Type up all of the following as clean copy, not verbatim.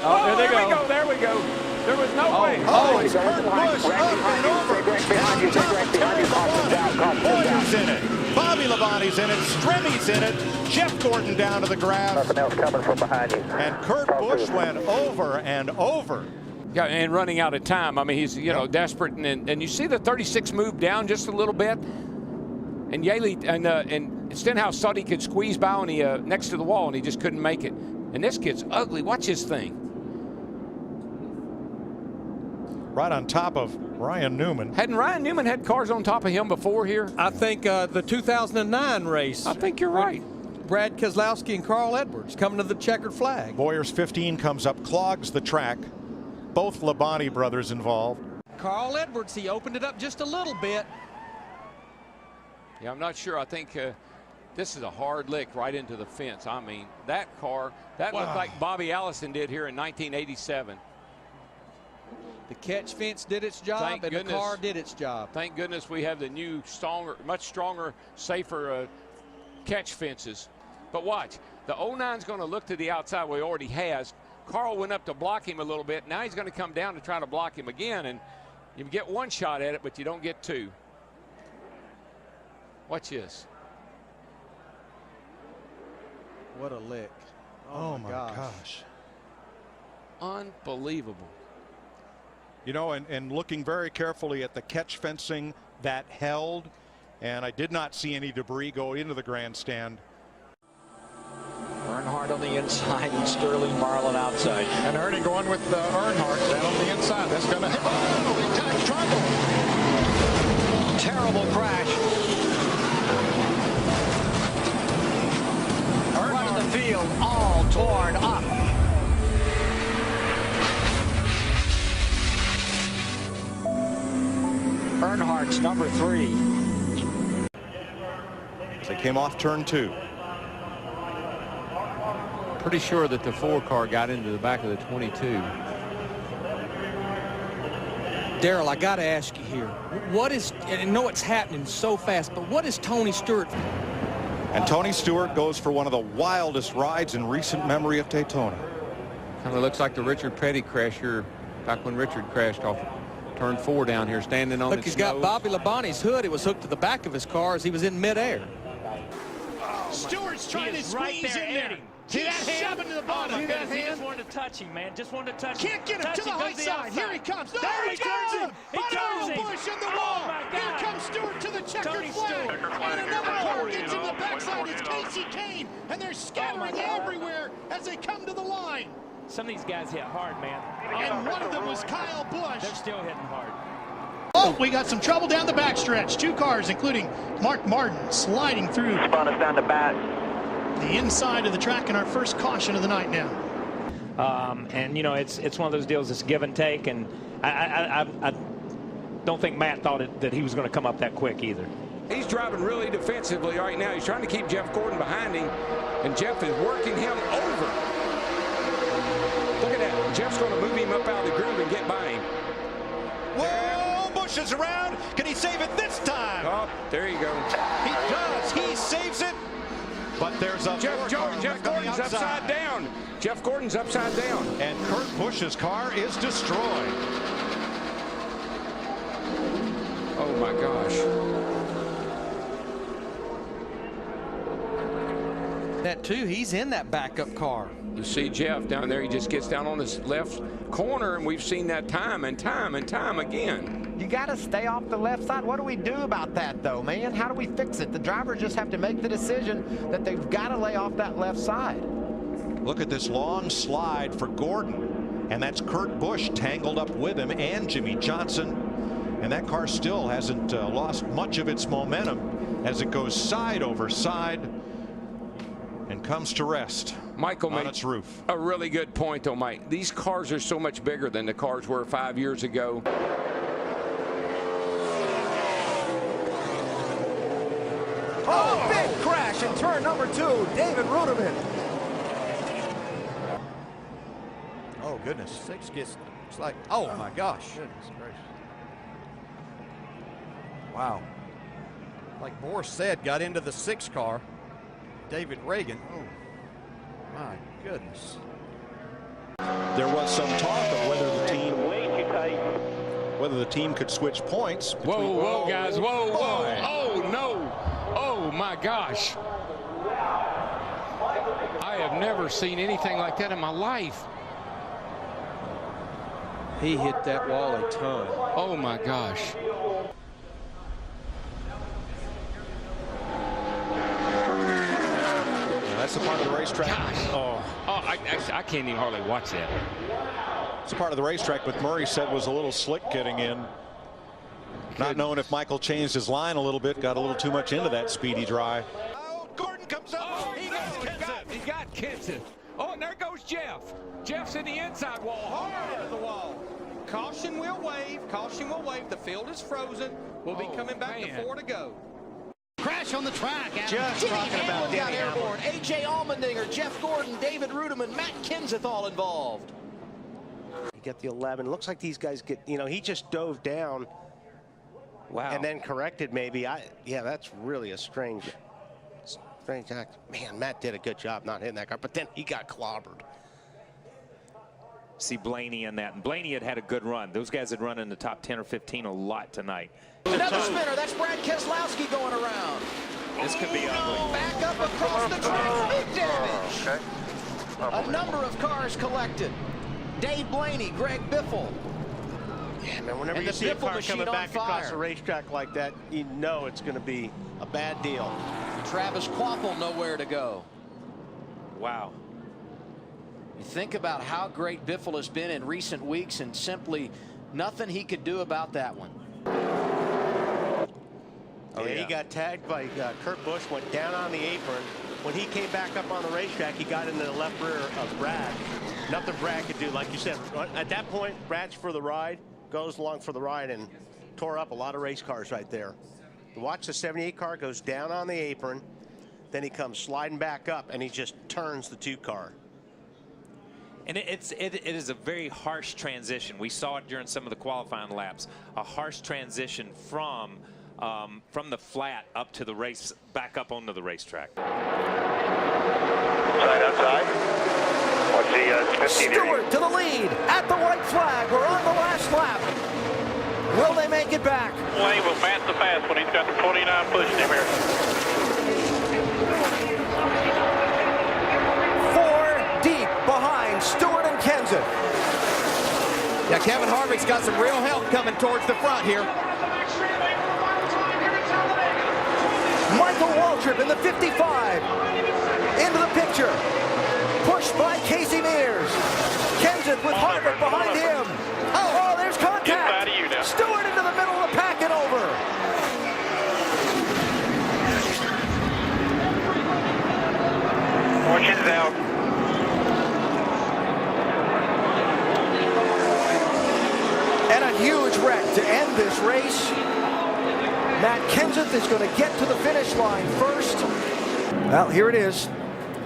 Oh, there they go. There we go. There was no way. Oh, it's Kurt Busch up and over. Boyer's in it. Bobby Labonte's in it. Stremmy's in it. Jeff Gordon down to the grass. Nothing else coming from behind you. And Kurt Busch went over and over. Yeah, and running out of time. I mean, he's, desperate. And you see the 36 move down just a little bit. And Yaley and Stenhouse thought he could squeeze by on the next to the wall, and he just couldn't make it. And this kid's ugly. Watch his thing. Right on top of Ryan Newman. Hadn't Ryan Newman had cars on top of him before here? I think the 2009 race. I think you're right. Brad Keselowski and Carl Edwards coming to the checkered flag. Boyer's 15 comes up, clogs the track. Both Labonte brothers involved. Carl Edwards, he opened it up just a little bit. Yeah, I'm not sure. I think this is a hard lick right into the fence. I mean, that car, that looked like Bobby Allison did here in 1987. The catch fence did its job, and the car did its job. Thank goodness we have the new, much stronger, safer catch fences. But watch, the 09's going to look to the outside where he already has. Carl went up to block him a little bit. Now he's going to come down to try to block him again, and you get one shot at it, but you don't get two. Watch this. What a lick. Oh my gosh. Unbelievable. You know, and looking very carefully at the catch fencing that held, and I did not see any debris go into the grandstand. Earnhardt on the inside and Sterling Marlin outside. And Ernie going with Earnhardt down on the inside. That's going to hit. Oh, big time trouble. Terrible crash. Front of the field all torn up. Earnhardt's number 3. They came off turn 2. Pretty sure that the 4 car got into the back of the 22. Darrell, I got to ask you here. What is, and I know it's happening so fast, but what is Tony Stewart? And Tony Stewart goes for one of the wildest rides in recent memory of Daytona. Kind of looks like the Richard Petty crash here, back when Richard crashed off turn 4 down here, standing on Look, he's got Bobby Labonte's hood. It was hooked to the back of his car as he was in midair. Stewart's trying to squeeze in there. See that hand? To the bottom. He just wanted to touch him, man. Just wanted to touch him. Can't get him to the high side. Here he comes. No, there he turns him. He turns him. Busch in the wall. Here comes Stewart to the checkered flag. And another car gets in the backside. It's Casey Kane. And they're scattering everywhere as they come to the line. Some of these guys hit hard, man. And one of them was Kyle Busch. They're still hitting hard. Oh, we got some trouble down the backstretch. 2 cars, including Mark Martin, sliding through. Spun us down the back. The inside of the track, and our first caution of the night now. And you know, it's one of those deals that's give and take, and I don't think Matt thought that he was going to come up that quick either. He's driving really defensively right now. He's trying to keep Jeff Gordon behind him, and Jeff is working him over. Look at that. Jeff's going to move him up out of the groove and get by him. Whoa, Busch is around. Can he save it this time? Oh, there you go. He does. He saves it. But there's a Jeff Gordon's upside down. Jeff Gordon's upside down. And Kurt Busch's car is destroyed. Oh my gosh. That too, he's in that backup car. You see Jeff down there, he just gets down on his left corner, and we've seen that time and time and time again. You got to stay off the left side. What do we do about that, though, man? How do we fix it? The drivers just have to make the decision that they've got to lay off that left side. Look at this long slide for Gordon, and that's Kurt Busch tangled up with him and Jimmy Johnson, and that car still hasn't lost much of its momentum as it goes side over side and comes to rest. Michael on made its roof. A really good point, though, Mike. These cars are so much bigger than the cars were 5 years ago. Oh, big crash in turn number 2. David Ruderman. Oh, goodness. 6 gets, it's like, oh, my gosh. Goodness gracious. Wow. Like Boris said, got into the 6 car. David Reagan. Oh, my goodness. There was some talk of whether the team could switch points. Whoa, whoa, guys, whoa, whoa, oh no, oh my gosh. I have never seen anything like that in my life. He hit that wall a ton. Oh my gosh. That's the part of the racetrack. Oh, I can't even hardly watch that. It's a part of the racetrack, but Murray said was a little slick getting in. Not knowing if Michael changed his line a little bit, got a little too much into that speedy dry. Oh, Gordon comes up. Oh, he got Kenseth. Oh, and there goes Jeff. Jeff's in the inside wall, hard into the wall. Caution will wave. Caution will wave. The field is frozen. We'll be coming back to 4 to go. Crash on the track. Just Jimmy talking about Hamlin got Danny airborne. A.J. Allmendinger, Jeff Gordon, David Ruderman, Matt Kenseth all involved. You get the 11. Looks like these guys get, he just dove down. Wow. And then corrected maybe. Yeah, that's really a strange act. Man, Matt did a good job not hitting that car, but then he got clobbered. See Blaney in that. And Blaney had a good run. Those guys had run in the top 10 or 15 a lot tonight. Another spinner. That's Brad Keselowski going around. This could be ugly. Back up across the track. Big damage. A number of cars collected. Dave Blaney, Greg Biffle. Yeah, man, whenever you see a car coming back across a racetrack like that, you know it's going to be a bad deal. Travis Quapple nowhere to go. Wow. You think about how great Biffle has been in recent weeks, and simply nothing he could do about that one. He got tagged by Kurt Busch, went down on the apron. When he came back up on the racetrack, he got into the left rear of Brad. Nothing Brad could do. Like you said, at that point, Brad's for the ride, goes along for the ride, and tore up a lot of race cars right there. Watch the 78 car goes down on the apron, then he comes sliding back up, and he just turns the 2 car. And it is a very harsh transition. We saw it during some of the qualifying laps. A harsh transition from the flat up to the race, back up onto the racetrack. Outside. What's the 15 Stewart to the lead at the white flag. We're on the last lap. Will they make it back? Wayne will pass the fast when he's got the 49 pushing him here. 4 deep behind Stewart and Kenseth. Yeah, Kevin Harvick's got some real help coming towards the front here. Michael Waltrip in the 55. Into the picture. Pushed by Casey Mears. Kenseth with Harvick behind him. Oh, there's contact. Stewart into the middle of the pack and over. Fortune's out. And a huge wreck to end this race. Matt Kenseth is going to get to the finish line first. Well, here it is.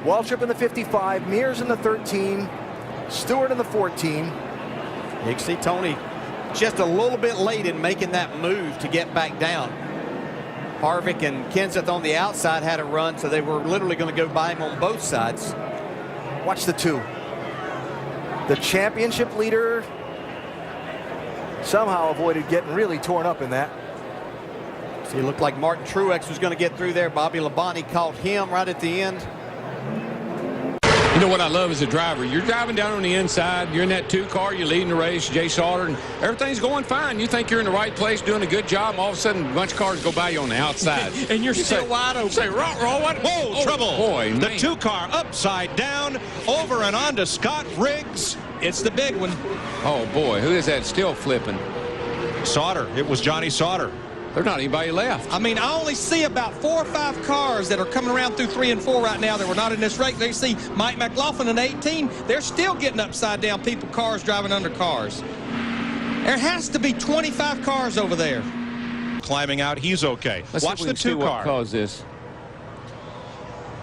Waltrip in the 55, Mears in the 13, Stewart in the 14. You can see Tony just a little bit late in making that move to get back down. Harvick and Kenseth on the outside had a run, so they were literally going to go by him on both sides. Watch the 2. The championship leader somehow avoided getting really torn up in that. See, it looked like Martin Truex was going to get through there. Bobby Labonte caught him right at the end. You know what I love as a driver? You're driving down on the inside. You're in that 2 car. You're leading the race, Jay Sauter, and everything's going fine. You think you're in the right place, doing a good job, and all of a sudden, a bunch of cars go by you on the outside. And you're still wide open. Say, what? Whoa, trouble. Boy, the 2 car upside down, over and on to Scott Riggs. It's the big one. Oh, boy, who is that still flipping? Sauter. It was Johnny Sauter. There's not anybody left. I mean, I only see about 4 or 5 cars that are coming around through 3 and 4 right now that were not in this race. They see Mike McLaughlin in 18. They're still getting upside down cars driving under cars. There has to be 25 cars over there. Climbing out, he's okay. Watch the 2 car. What caused this?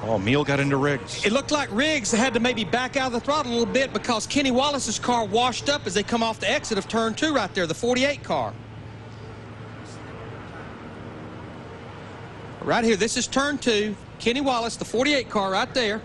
Oh, Meal got into Riggs. It looked like Riggs had to maybe back out of the throttle a little bit because Kenny Wallace's car washed up as they come off the exit of turn 2 right there, the 48 car. Right here, this is turn 2. Kenny Wallace, the 48 car right there.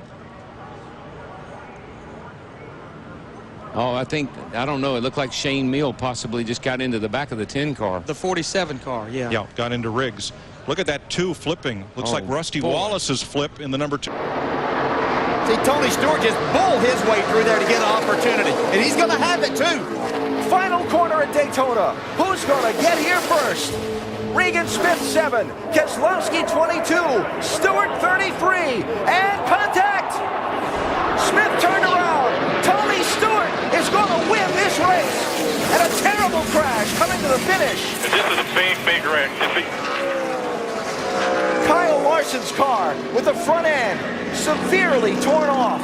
Oh, I don't know. It looked like Shane Meal possibly just got into the back of the 10 car. The 47 car, yeah. Yeah, got into Riggs. Look at that 2 flipping. Looks like Rusty Wallace's flip in the number 2. See, Tony Stewart just bulled his way through there to get an opportunity, and he's going to have it too. Final corner at Daytona. Who's going to get here first? Regan Smith 7, Keselowski 22, Stewart 33, and contact! Smith turned around. Tony Stewart is going to win this race. And a terrible crash coming to the finish. This is a big, big wreck. Kyle Larson's car with the front end severely torn off.